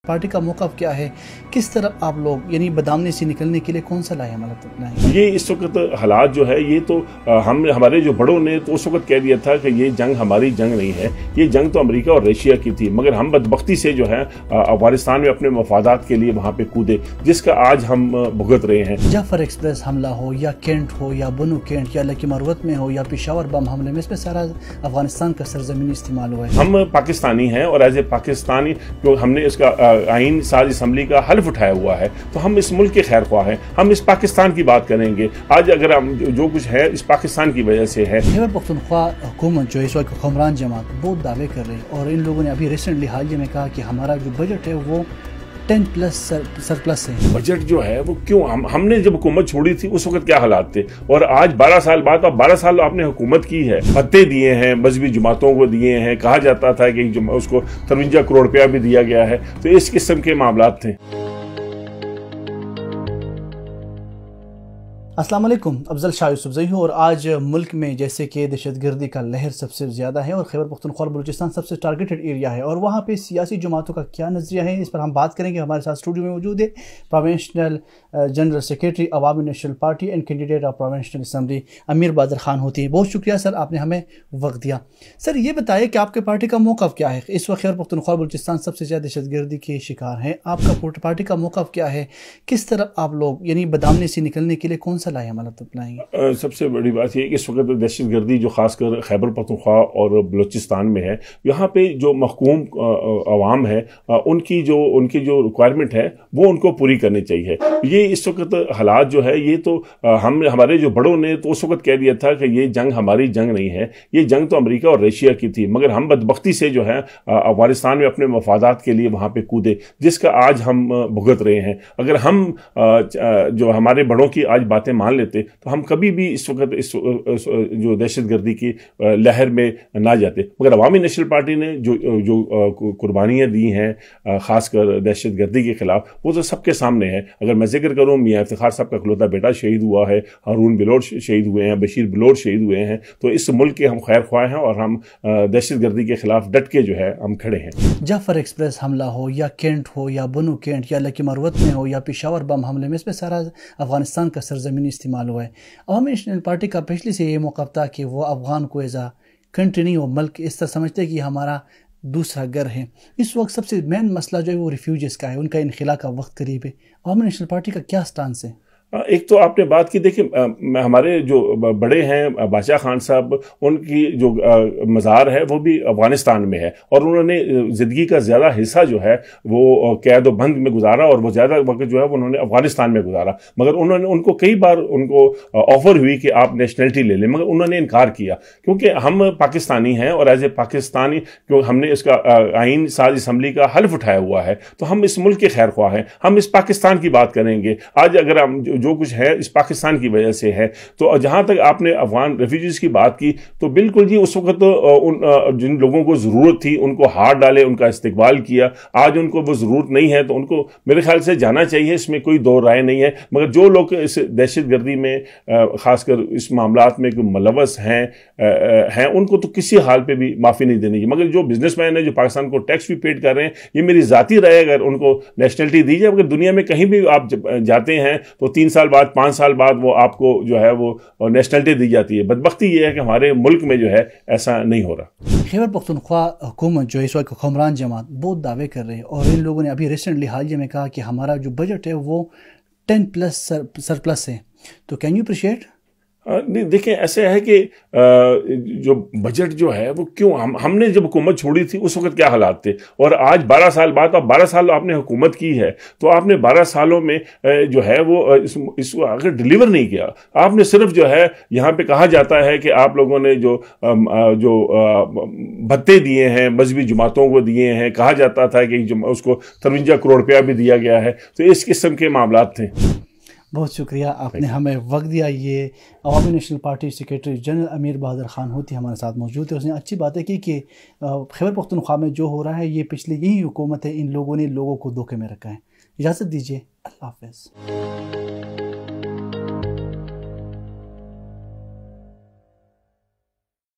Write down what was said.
Party का मौक़िफ़ क्या है, किस तरफ आप लोग यानी बदामने से निकलने के लिए कौन सा लाए अमल अपनाएं? ये इस वक्त हालात जो है ये तो हमारे जो बड़ों ने तो उस वक्त कह दिया था कि ये जंग हमारी जंग नहीं है, ये जंग तो अमेरिका और रशिया की थी, मगर हम बदबख्ती से जो है अफगानिस्तान में अपने मफादात के लिए वहाँ पे कूदे, जिसका आज हम भुगत रहे हैं। जाफर एक्सप्रेस हमला हो या कैंट हो या बनू कैंट या लकी मरवत में हो या पेशावर बम हमले में, इसमें सारा अफगानिस्तान का सरजमीन इस्तेमाल हुआ है। हम पाकिस्तानी हैं और एज ए पाकिस्तानी जो हमने इसका आइन साज असम्बली का हल्फ उठाया हुआ है, तो हम इस मुल्क के खैर ख्वाह हैं, हम इस पाकिस्तान की बात करेंगे। आज अगर हम जो कुछ है इस पाकिस्तान की वजह से है। खैबर पख्तूनख्वा हुकूमत जो इस वक्त हुक्मरान जमात बहुत दावे कर रही है और इन लोगों ने अभी रिसेंटली हाल ही में कहा कि हमारा जो बजट है वो 10+ सरप्लस है। बजट जो है वो क्यों हमने जब हुकूमत छोड़ी थी उस वक्त क्या हालात थे, और आज 12 साल बाद, अब 12 साल आपने हुकूमत की है, भत्ते दिए हैं, मजहबी जमातों को दिए हैं, कहा जाता था कि उसको 53 करोड़ रुपया भी दिया गया है, तो इस किस्म के मामलात थे। अस्सलाम वालेकुम, अफजल शाह यूसुफजई हूँ और आज मुल्क में जैसे कि दहशतगर्दी का लहर सबसे ज़्यादा है और खैबर पख्तूनख्वा और बलूचिस्तान सबसे टारगेटेड एरिया है, और वहाँ पे सियासी जमातों का क्या नज़रिया है, इस पर हम बात करेंगे। हमारे साथ स्टूडियो में मौजूद है provincial general secretary Awami national party and candidate of provincial assembly अमीर बहादुर खान होती है। बहुत शुक्रिया सर, आपने हमें वक्त दिया। सर ये बताइए कि आपके पार्टी का मौक़िफ़ क्या है? इस वक्त खैबर पख्तूनख्वा और बलूचिस्तान सबसे ज़्यादा दहशतगर्दी के शिकार हैं, आपका पार्टी का मौक़िफ़ क्या है, किस तरफ आप लोग यानी बदामने से निकलने के लिए कौन सा लाए अमल अपनाएंगे? सबसे बड़ी बात यह कि इस वक्त दहशतगर्दी जो खासकर खैबर पख्तूनख्वा और बलूचिस्तान में है, यहाँ पे जो महकूम अवाम है उनकी जो रिक्वायरमेंट है वो उनको पूरी करनी चाहिए। ये इस वक्त हालात जो है ये तो हमारे जो बड़ों ने तो उस वक्त कह दिया था कि ये जंग हमारी जंग नहीं है, ये जंग तो अमेरिका और रशिया की थी, मगर हम बदबख्ती से जो है अफगानिस्तान में अपने मफादात के लिए वहाँ पे कूदे, जिसका आज हम भुगत रहे हैं। अगर हम जो हमारे बड़ों की आज बातें मान लेते तो हम कभी भी इस वक्त जो दहशतगर्दी की लहर में ना जाते, मगर अवामी नेशनल पार्टी ने जो कुर्बानियाँ दी हैं खासकर दहशतगर्दी के खिलाफ, वो तो सबके सामने है। अगर मैं जिक्र करूँ, मियां इफ्तिखार साहब का इकलौता बेटा शहीद हुआ है, हारून बिलोट शहीद हुए हैं, बशीर बिलोट शहीद हुए हैं, तो इस मुल्क के हम खैर ख्वाह हैं और हम दहशतगर्दी के खिलाफ डट के जो है हम खड़े हैं। जाफर एक्सप्रेस हमला हो या कैंट हो या बनू कैंट या लकी मरवत में हो या पेशावर बम हमले में, इसमें सारा अफगानिस्तान का सरजमीन इस्तेमाल हुआ है। अवामी नेशनल पार्टी का पिछले से ये मौक़िफ़ था कि वो अफ़गान को एज आ कंट्री नहीं, वो मुल्क इस तरह समझते कि हमारा दूसरा घर है। इस वक्त सबसे मेन मसला जो है वो रिफ्यूजीज़ का है, उनका इनखिला का वक्त करीब है। अवामी नेशनल पार्टी का क्या स्टांस है? एक तो आपने बात की, देखिए हमारे जो बड़े हैं बादशाह खान साहब, उनकी जो मज़ार है वो भी अफगानिस्तान में है, और उन्होंने ज़िंदगी का ज़्यादा हिस्सा जो है वो कैद व बंद में गुजारा और वो ज़्यादा वक्त जो है उन्होंने अफगानिस्तान में गुजारा। मगर उनको कई बार उनको ऑफ़र हुई कि आप नेशनलिटी ले लें, मगर उन्होंने इनकार किया, क्योंकि हम पाकिस्तानी हैं और एज ए पाकिस्तानी जो हमने इसका आइन साज असम्बली का हल्फ उठाया हुआ है, तो हम इस मुल्क के खैर ख्वाह हैं, हम इस पाकिस्तान की बात करेंगे। आज अगर हम जो कुछ है इस पाकिस्तान की वजह से है, तो जहां तक आपने अफगान रेफ्यूजीज की बात की, तो बिल्कुल जी उस वक्त जिन लोगों को जरूरत थी उनको हाथ डाले, उनका इस्तकबाल किया। आज उनको वो जरूरत नहीं है, तो उनको मेरे ख्याल से जाना चाहिए, इसमें कोई दो राय नहीं है। मगर जो लोग इस दहशतगर्दी में खासकर इस मामलात में मुलव्वस हैं उनको तो किसी हाल पे भी माफी नहीं देनी चाहिए। मगर जो बिजनेसमैन है जो पाकिस्तान को टैक्स भी पेड कर रहे हैं, ये मेरी जाती राय, अगर उनको नेशनलिटी दी जाए, अगर दुनिया में कहीं भी आप जाते हैं तो 3 साल बाद 5 साल बाद वो आपको जो है वो नेशनलिटी दी जाती है। बदबख्ती ये है कि हमारे मुल्क में जो है ऐसा नहीं हो रहा। खैबर पख्तूनख्वा हुकूमत जो इस वक्त हुक्मरान जमात बहुत दावे कर रही है और इन लोगों ने अभी रिसेंटली हाल ही में कहा कि हमारा जो बजट है वो 10+ सरप्लस है, तो कैन यू अप्रिशिएट? नहीं, देखिए ऐसे है कि जो बजट जो है वो क्यों हमने जब हुकूमत छोड़ी थी उस वक्त क्या हालात थे, और आज 12 साल बाद, अब 12 साल आपने हुकूमत की है, तो आपने 12 सालों में जो है वो इसको अगर डिलीवर नहीं किया। आपने सिर्फ जो है यहाँ पे कहा जाता है कि आप लोगों ने जो भत्ते दिए हैं, मजहबी जमातों को दिए हैं, कहा जाता था कि उसको 53 करोड़ रुपया भी दिया गया है, तो इस किस्म के मामलात थे। बहुत शुक्रिया, आपने हमें वक्त दिया। ये Awami national party secretary general Amir Bahadur Khan होती हमारे साथ मौजूद है। उसने अच्छी बातें की कि खैबर पख्तूनख्वा में जो हो रहा है ये पिछली यही हुकूमत है, इन लोगों ने लोगों को धोखे में रखा है। इजाज़त दीजिए, अल्लाह हाफ़िज़।